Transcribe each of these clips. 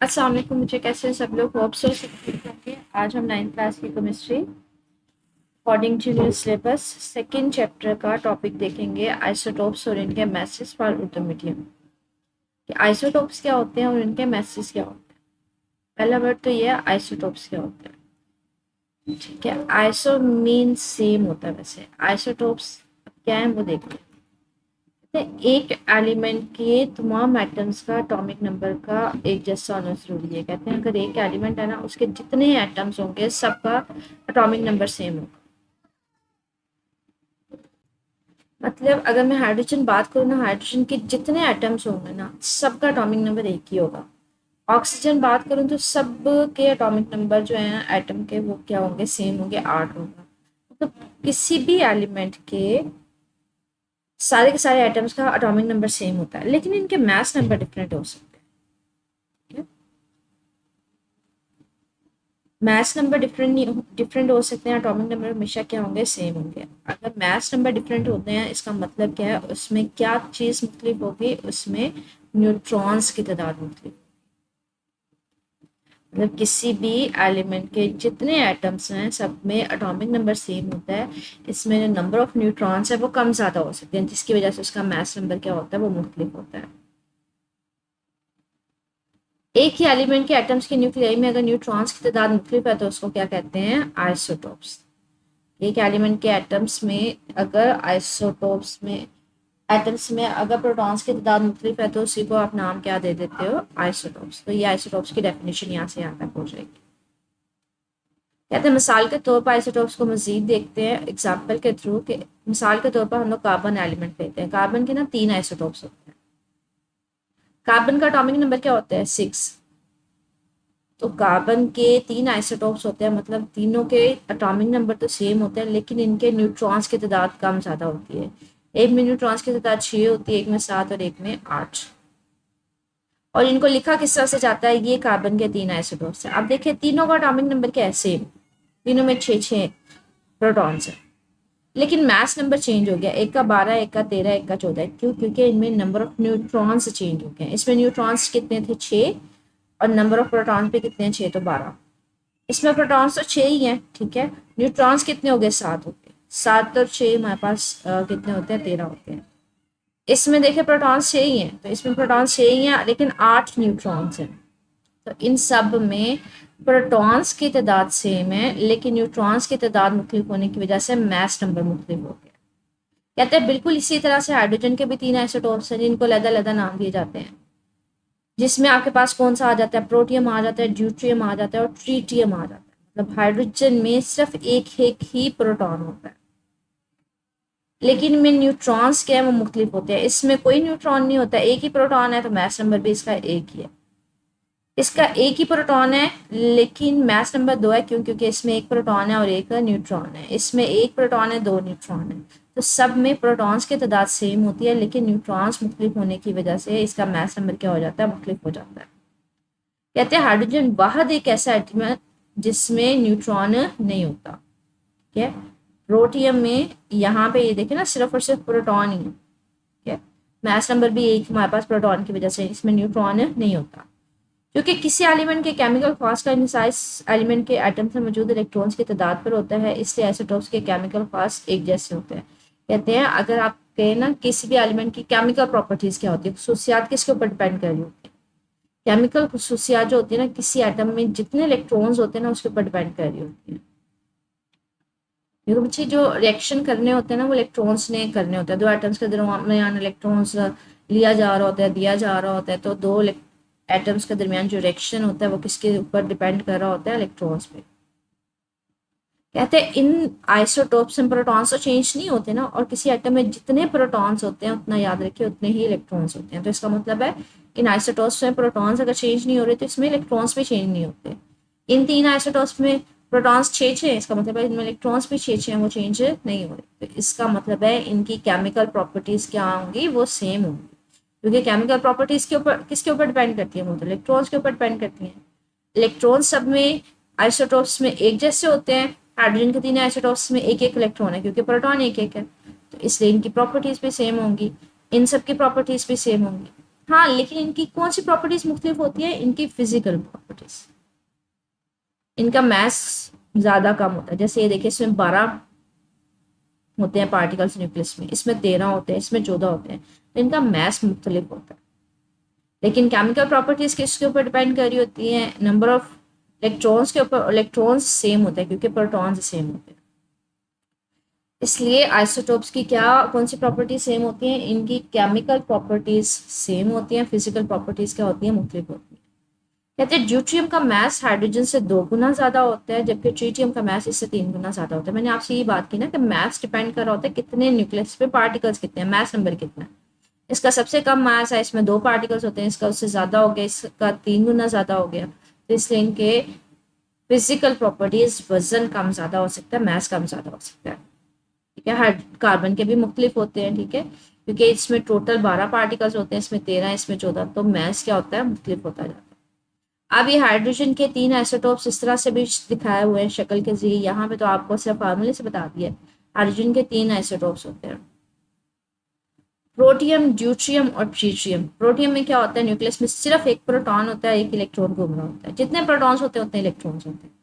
अस्सलाम वालेकुम। मुझे कैसे हैं सब लोग? होप सो सब ठीक होंगे। आज हम 9th क्लास की chemistry according to new syllabus second chapter का टॉपिक देखेंगे, आइसोटोप्स और इनके मैसेज फॉर उर्दू मीडियम। कि आइसोटोप्स क्या होते हैं और इनके मैसेज क्या होते हैं। पहला वर्ड तो ये है, आइसोटोप्स क्या होते हैं। ठीक है, आइसो मीन सेम होता है। वैसे आइसोटोप्स क्या है वो देखते हैं। एक एलिमेंट के तमाम एटम्स का एटॉमिक नंबर का एक जैसा होना जरूरी है। कहते हैं अगर एक एलिमेंट है ना, उसके जितने एटम्स होंगे सबका एटॉमिक नंबर सेम होगा। मतलब अगर मैं हाइड्रोजन बात करूँ ना, हाइड्रोजन के जितने एटम्स होंगे ना सबका एटॉमिक नंबर एक ही होगा। ऑक्सीजन बात करूँ तो सब के एटॉमिक नंबर जो है एटम के वो क्या होंगे, सेम होंगे, 8 होगा। तो किसी भी एलिमेंट के सारे एटम्स का एटॉमिक नंबर सेम होता है, लेकिन इनके मास नंबर डिफरेंट हो सकते हैं। मैथ्स नंबर डिफरेंट हो सकते हैं, एटॉमिक नंबर हमेशा क्या होंगे, सेम होंगे। अगर मैथ्स नंबर डिफरेंट होते हैं इसका मतलब क्या है, उसमें क्या चीज़ मुख्तलिफ होगी, उसमें न्यूट्रॉन्स की तादाद मुख्तलिफ। मतलब किसी भी एलिमेंट के जितने एटम्स हैं सब में एटॉमिक नंबर सेम होता है, इसमें जो नंबर ऑफ न्यूट्रॉन्स है वो कम ज़्यादा हो सकते हैं, जिसकी वजह से उसका मैथ्स नंबर क्या होता है, वो मुख्तलिफ होता है। एक ही एलिमेंट के एटम्स के न्यूक्लियाई में अगर न्यूट्रॉन्स की तादाद मुख्तलिफ है तो उसको क्या कहते हैं, आइसोटोप्स। एक एलिमेंट के एटम्स में अगर आइसोटोप्स में एटम्स में अगर प्रोटॉन्स की तादाद मुख्तलिफ है तो उसी को आप नाम क्या दे देते हो, आइसोटोप्स। तो ये आइसोटोप्स की डेफिनेशन यहाँ से यहाँ तक हो जाएगी। कहते हैं मिसाल के तौर पर आइसोटोप्स को मजीद देखते हैं एग्जाम्पल के थ्रू के। मिसाल के तौर पर हम लोग कार्बन एलिमेंट लेते हैं। कार्बन के ना 3 आइसोटोप्स होते हैं। कार्बन का एटॉमिक नंबर क्या होता है, 6। तो कार्बन के 3 आइसोटोप्स होते हैं, मतलब तीनों के एटॉमिक नंबर तो सेम होते हैं, लेकिन इनके न्यूट्रॉन्स की तादाद कम ज़्यादा होती है। एक में न्यूट्रॉन्स की तादाद 6 होती है, एक में 7 और एक में 8। और इनको लिखा किस तरह से जाता है, ये कार्बन के 3 आइसोटोप्स हैं। अब देखिए तीनों का एटॉमिक नंबर क्या है, सेम। तीनों में 6 प्रोटॉन्स हैं, लेकिन मास नंबर चेंज हो गया। एक का 12, एक का 13, एक का 14। क्यों? क्योंकि इनमें नंबर ऑफ न्यूट्रॉन्स चेंज हो गए। इसमें न्यूट्रॉन्स कितने थे, 6। और नंबर ऑफ प्रोटॉन्स पे कितने हैं, 6 तो 12। इसमें प्रोटॉन्स तो 6 ही हैं, ठीक है। न्यूट्रॉन्स कितने हो गए, 7 हो गए। 7 और 6 हमारे पास कितने होते हैं, 13 होते हैं। इसमें देखिए प्रोटॉन्स 6 ही हैं, तो इसमें प्रोटॉन्स 6 ही हैं, लेकिन 8 न्यूट्रॉन्स हैं। तो इन सब में प्रोटॉन्स की तादाद सेम है, लेकिन न्यूट्रॉन्स की तादाद मुख्तलिफ होने की वजह से मास नंबर मुख्तलिफ हो गया। कहते हैं बिल्कुल इसी तरह से हाइड्रोजन के भी 3 आइसोटोप्स हैं, जिनको अलग-अलग नाम दिए जाते हैं। जिसमें आपके पास कौन सा आ जाता है, प्रोटियम आ जाता है, ड्यूट्रियम आ जाता है और ट्रीटियम आ जाता है। मतलब हाइड्रोजन में सिर्फ एक ही प्रोटॉन होता है, लेकिन इनमें न्यूट्रॉन्स क्या है, वो मुख्तलिफ होते हैं। इसमें कोई न्यूट्रॉन नहीं होता, एक ही प्रोटॉन है, तो मास नंबर भी इसका एक ही है। इसका एक ही प्रोटॉन है, लेकिन मास नंबर 2 है। क्यों? क्योंकि इसमें एक प्रोटॉन है और एक न्यूट्रॉन है। इसमें एक प्रोटॉन है, 2 न्यूट्रॉन है। तो सब में प्रोटॉन्स की तादाद सेम होती है, लेकिन न्यूट्रॉन्स मुख्तलिफ होने की वजह से इसका मास नंबर क्या हो जाता है, मुख्तलिफ हो जाता है। कहते हैं हाइड्रोजन वाहद एक ऐसा एटम है जिसमें न्यूट्रॉन नहीं होता। ठीक है, प्रोटियम में यहाँ पे ये देखें ना, सिर्फ और सिर्फ प्रोटॉन ही है। ठीक है, मास नंबर भी एक हमारे पास प्रोटॉन की वजह से, इसमें न्यूट्रॉन नहीं होता। क्योंकि किसी एलिमेंट के केमिकल फास्ट का इंसाइज एलिमेंट के एटम में मौजूद इलेक्ट्रॉन्स की तादाद पर होता है, इसलिए आइसोटोप्स के केमिकल फास्ट एक जैसे होते हैं। कहते हैं अगर आप कहें ना किसी भी एलिमेंट की केमिकल प्रॉपर्टीज क्या होती है, खसूसियात किसके ऊपर डिपेंड कर रही होती है। केमिकल खसूसियात जो होती है ना, किसी एटम में जितने इलेक्ट्रॉन्स होते हैं ना उसके ऊपर डिपेंड कर रही होती है। देखो बच्चे, जो रिएक्शन करने होते हैं ना वो इलेक्ट्रॉन्स ने करने होते हैं। दो एटम्स के दरमियान इलेक्ट्रॉन्स लिया जा रहा होता है, दिया जा रहा होता है, तो दो एटम्स के दरमियान जो रिएक्शन होता है वो किसके ऊपर डिपेंड कर रहा होता है, इलेक्ट्रॉन्स पे। कहते हैं इन आइसोटोप्स में प्रोटॉन्स तो चेंज नहीं होते ना, और किसी एटम में जितने प्रोटॉन्स होते हैं उतना याद रखिए उतने ही इलेक्ट्रॉन्स होते हैं। तो इसका मतलब है इन आइसोटोप्स में प्रोटॉन्स अगर चेंज नहीं हो रहे तो इसमें इलेक्ट्रॉन्स भी चेंज नहीं होते। इन 3 आइसोटोप्स में प्रोटॉन्स 6 इसका मतलब है इनमें इलेक्ट्रॉन्स भी 6 हैं, वो चेंज नहीं हो रहे। तो इसका मतलब है इनकी केमिकल प्रॉपर्टीज क्या होंगी, वो सेम होंगी। क्योंकि केमिकल प्रॉपर्टीज के ऊपर किसके ऊपर डिपेंड करती है, वो तो इलेक्ट्रॉन्स के ऊपर डिपेंड करती हैं। इलेक्ट्रॉन सब में आइसोटोप्स में एक जैसे होते हैं। हाइड्रोजन के 3 आइसोटोप्स में एक एक इलेक्ट्रॉन है, क्योंकि प्रोटॉन एक एक है, तो इसलिए इनकी प्रॉपर्टीज भी सेम होंगी। इन सब की प्रॉपर्टीज भी सेम होंगी। हाँ, लेकिन इनकी कौन सी प्रॉपर्टीज मुख्तलिफ होती है? इनकी फिजिकल प्रॉपर्टीज। इनका मास ज़्यादा कम होता है। जैसे ये देखिए, इसमें 12 होते हैं पार्टिकल्स न्यूक्लियस में, इसमें 13 होते हैं, इसमें 14 होते हैं, तो इनका मास मुख्तलिफ होता है। लेकिन केमिकल प्रॉपर्टीज किसके ऊपर डिपेंड कर रही होती हैं? नंबर ऑफ इलेक्ट्रॉन्स के ऊपर। इलेक्ट्रॉन्स सेम होते हैं क्योंकि प्रोटॉन्स सेम होते हैं। इसलिए आइसोटोप्स की क्या कौन सी प्रॉपर्टी सेम होती हैं? इनकी केमिकल प्रॉपर्टीज सेम होती हैं, फिजिकल प्रॉपर्टीज क्या होती हैं? मुख्तलिफ होती हैं। कहते हैं ड्यूट्रियम का मास हाइड्रोजन से 2 गुना ज़्यादा होता है, जबकि ट्रीटियम का मास इससे 3 गुना ज़्यादा होता है। मैंने आपसे ये बात की ना कि मास डिपेंड कर रहा होता है कितने न्यूक्लियस पे पार्टिकल्स कितने हैं, मास नंबर कितना है। इसका सबसे कम मास है, इसमें 2 पार्टिकल्स होते हैं, इसका उससे ज़्यादा हो गया, इसका 3 गुना ज़्यादा हो गया। तो इसलिए इनके फिजिकल प्रॉपर्टीज वजन कम ज़्यादा हो सकता है, मास कम ज़्यादा हो सकता है। ठीक है, हर कार्बन के भी मुख्तलिफ होते हैं। ठीक है, क्योंकि इसमें टोटल 12 पार्टिकल्स होते हैं, इसमें 13, इसमें 14, तो मास क्या होता है? मुख्तलिफ होता जाता है। अब ये हाइड्रोजन के 3 आइसोटोप्स इस तरह से भी दिखाए हुए हैं शक्ल के जरिए। यहाँ पे तो आपको सिर्फ फार्मूले से बता दिया है। हाइड्रोजन के 3 आइसोटोप्स होते हैं, प्रोटियम, ड्यूट्रियम और ट्रीटियम। प्रोटियम में क्या होता है? न्यूक्लियस में सिर्फ एक प्रोटॉन होता है, एक इलेक्ट्रॉन घूम रहा होता है। जितने प्रोटॉन्स होते हैं उतने इलेक्ट्रॉन्स होते हैं।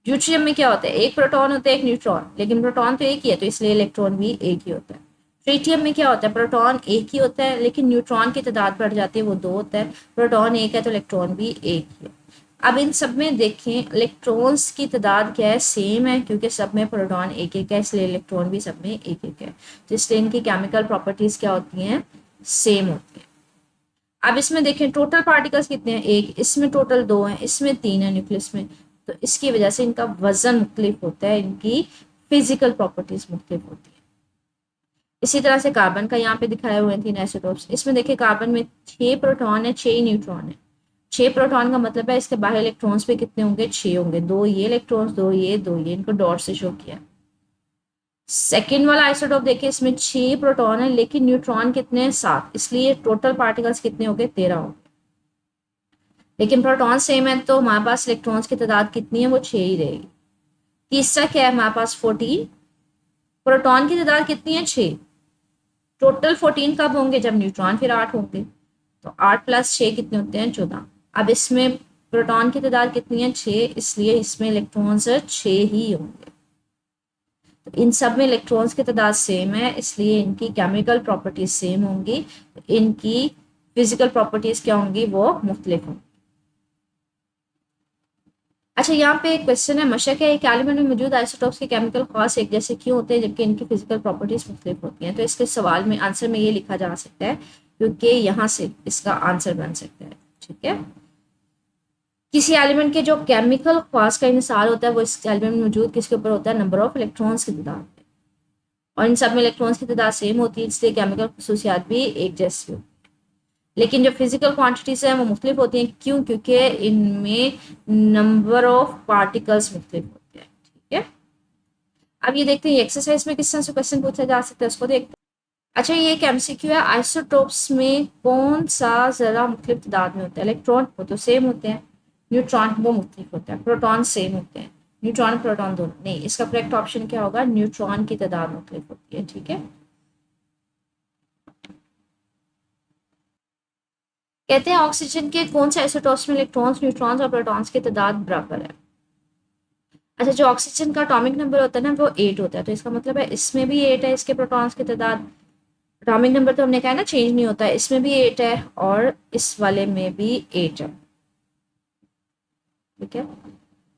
ड्यूट्रियम में क्या होता है? एक प्रोटॉन होता है, एक न्यूट्रॉन, लेकिन प्रोटॉन तो एक ही है, तो इसलिए इलेक्ट्रॉन भी एक ही होता है। ट्रीटियम में क्या होता है? प्रोटॉन एक ही होता है, लेकिन न्यूट्रॉन की तादाद बढ़ जाती है, वो 2 होता है। प्रोटॉन एक है तो इलेक्ट्रॉन भी एक ही है। अब इन सब में देखें, इलेक्ट्रॉन्स की तादाद क्या है? सेम है, क्योंकि सब में प्रोटॉन एक एक है, इसलिए इलेक्ट्रॉन भी सब में एक एक है। तो इसलिए इनकी केमिकल प्रॉपर्टीज क्या होती हैं? सेम होती हैं। अब इसमें देखें टोटल पार्टिकल्स कितने हैं? एक, इसमें टोटल 2 हैं, इसमें 3 है न्यूक्लियस में, तो इसकी वजह से इनका वजन मुख्तलिफ होता है, इनकी फिजिकल प्रॉपर्टीज मुख्तलिफ होती है। इसी तरह से कार्बन का यहाँ पे दिखाए हुए हैं 3 आइसोटोप्स। इसमें देखिए कार्बन में 6 प्रोटॉन है, 6 न्यूट्रॉन है। 6 प्रोटॉन का मतलब है इसके बाहर इलेक्ट्रॉन्स पे कितने होंगे? 6 होंगे। 2 ये इलेक्ट्रॉन्स, 2 ये, 2 ये, इनको डॉट से शो किया। सेकेंड वाला आइसोटोप देखिए, इसमें 6 प्रोटॉन है, लेकिन न्यूट्रॉन कितने हैं? 7, इसलिए टोटल पार्टिकल्स कितने हो गए? 13 हो गए। लेकिन प्रोटॉन सेम है, तो हमारे पास इलेक्ट्रॉन्स की तादाद कितनी है? वो 6 ही रहेगी। तीसरा क्या है हमारे पास? 14। प्रोटॉन की तादाद कितनी है? 6। टोटल 14 कब होंगे? जब न्यूट्रॉन फिर 8 होंगे, तो 8 + 6 कितने होते हैं? 14। अब इसमें प्रोटॉन की तादाद कितनी है? 6, इसलिए इसमें इलेक्ट्रॉन्स 6 ही होंगे। तो इन सब में इलेक्ट्रॉन्स की तादाद सेम है, इसलिए इनकी केमिकल प्रॉपर्टीज सेम होंगी, इनकी फिजिकल प्रॉपर्टीज क्या होंगी? वो मुख्तलिफ होंगी। अच्छा, यहाँ पे एक क्वेश्चन है, मशक है, एक एलिमेंट में मौजूद आइसोटोप्स के केमिकल खास एक जैसे क्यों होते हैं जबकि इनकी फिजिकल प्रॉपर्टीज मुख्तलिफ होती हैं? तो इसके सवाल में आंसर में ये लिखा जा सकता है, क्योंकि यहाँ से इसका आंसर बन सकता है। ठीक है, किसी एलिमेंट के जो केमिकल खास का इंसार होता है वो इस एलिमेंट में मौजूद किसके ऊपर होता है? नंबर ऑफ इलेक्ट्रॉन्स की तादाद पे। और इन सब में इलेक्ट्रॉन्स की तादाद सेम होती है, इसलिए केमिकल खसूसियात भी एक जैसी होती है। लेकिन जो फिजिकल क्वांटिटीज हैं वो मुख्तलिफ होती हैं। क्यों? क्योंकि इनमें नंबर ऑफ पार्टिकल्स मुख्तलिफ होते हैं। ठीक है, अब ये देखते हैं एक्सरसाइज में किस तरह से क्वेश्चन पूछा जा सकता है, उसको देखते हैं। अच्छा, ये एक एमसीक्यू है, आइसोटोप्स में कौन सा जरा मुख्तलिफ तादाद में होता है? इलेक्ट्रॉन वो तो सेम होते हैं, न्यूट्रॉन वो मुख्तलिफ होता है, प्रोटॉन सेम होते हैं, न्यूट्रॉन प्रोटॉन दोनों नहीं। इसका करेक्ट ऑप्शन क्या होगा? न्यूट्रॉन की तादाद मुख्तलिफ होती है। ठीक है, कहते हैं ऑक्सीजन के कौन से आइसोटोप्स में इलेक्ट्रॉन्स, न्यूट्रॉन्स और प्रोटॉन्स की तादाद बराबर है? अच्छा, जो ऑक्सीजन का एटॉमिक नंबर होता है ना वो 8 होता है, तो इसका मतलब है इसमें भी 8 है, इसके प्रोटॉन्स की तादाद। एटॉमिक नंबर तो हमने कहा ना चेंज नहीं होता है, इसमें भी 8 है और इस वाले में भी 8 है। ठीक है,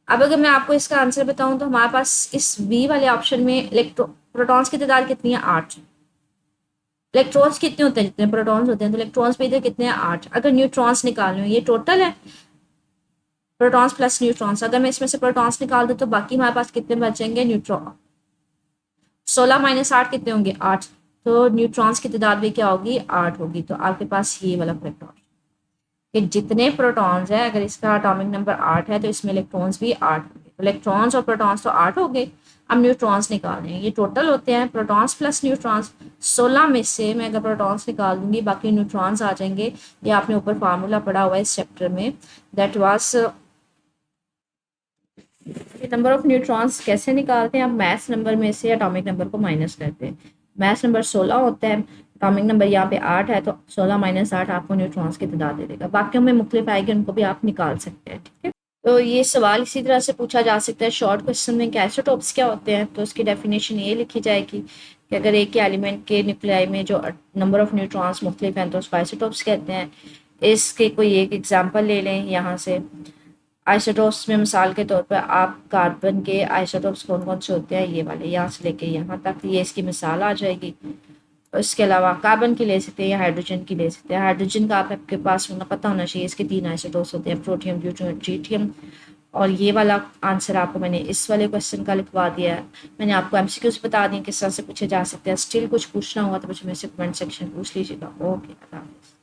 अब अगर मैं आपको इसका आंसर बताऊं तो हमारे पास इस बी वाले ऑप्शन में प्रोटॉन्स की तादाद कितनी है? 8। इलेक्ट्रॉन्स कितने होते हैं? जितने प्रोटॉन्स होते हैं, तो इलेक्ट्रॉन्स पे इधर कितने हैं? 8। अगर न्यूट्रॉन्स निकालने हो, ये टोटल है प्रोटॉन्स प्लस न्यूट्रॉन्स, अगर मैं इसमें से प्रोटॉन्स निकाल दूं तो बाकी हमारे पास कितने बचेंगे? न्यूट्रॉन। 16 - 8 कितने होंगे? 8। तो न्यूट्रॉन्स की तादाद भी क्या होगी? 8 होगी। तो आपके पास ये वाला करेक्ट ऑप्शन कि जितने प्रोटॉन्स हैं, अगर इसका एटॉमिक नंबर 8 है तो इसमें इलेक्ट्रॉन्स भी 8 होंगे। तो इलेक्ट्रॉन्स और प्रोटॉन्स तो 8 हो गए। अब न्यूट्रॉन्स निकालने हैं, ये टोटल होते हैं प्रोटॉन्स प्लस न्यूट्रॉन्स। 16 में से मैं अगर प्रोटॉन्स निकाल दूंगी बाकी न्यूट्रॉन्स आ जाएंगे। ये आपने ऊपर फार्मूला पढ़ा हुआ है इस चैप्टर में, that was number of neutrons कैसे निकालते हैं? आप मैथ्स नंबर में से एटॉमिक नंबर को माइनस करते हैं। मास नंबर 16 होता है, एटॉमिक नंबर यहाँ पे 8 है, तो 16 माइनस 8 आपको न्यूट्रॉन्स की तादाद दे देगा। बाकी में मुख्तलिफ आएगी, उनको भी आप निकाल सकते हैं, ठीक है। तो ये सवाल इसी तरह से पूछा जा सकता है शॉर्ट क्वेश्चन में कि आइसोटोप्स क्या होते हैं। तो उसकी डेफिनेशन ये लिखी जाएगी कि अगर एक ही एलिमेंट के न्यूक्लियाई में जो नंबर ऑफ न्यूट्रॉन्स मुख्तलिफ हैं तो उसको आइसोटोप्स कहते हैं। इसके कोई एक एग्जांपल ले लें यहाँ से। आइसोटोप्स में मिसाल के तौर पर आप कार्बन के आइसोटोप्स कौन कौन से होते हैं, ये वाले यहाँ से लेके यहाँ तक, ये इसकी मिसाल आ जाएगी। इसके अलावा कार्बन की ले सकते हैं या हाइड्रोजन की ले सकते हैं। हाइड्रोजन का आपके पास होना पता होना चाहिए, इसके 3 आइसोटोप्स होते हैं, प्रोटियम, ड्यूटेरियम, ट्रिटियम। और ये वाला आंसर आपको मैंने इस वाले क्वेश्चन का लिखवा दिया है। मैंने आपको एमसीक्यूज बता दी किस तरह से पूछे जा सकते हैं। स्टिल कुछ पूछना होगा तो मुझे मेरे से कमेंट सेक्शन पूछ लीजिएगा। ओके, अल्लाह हाफिज़।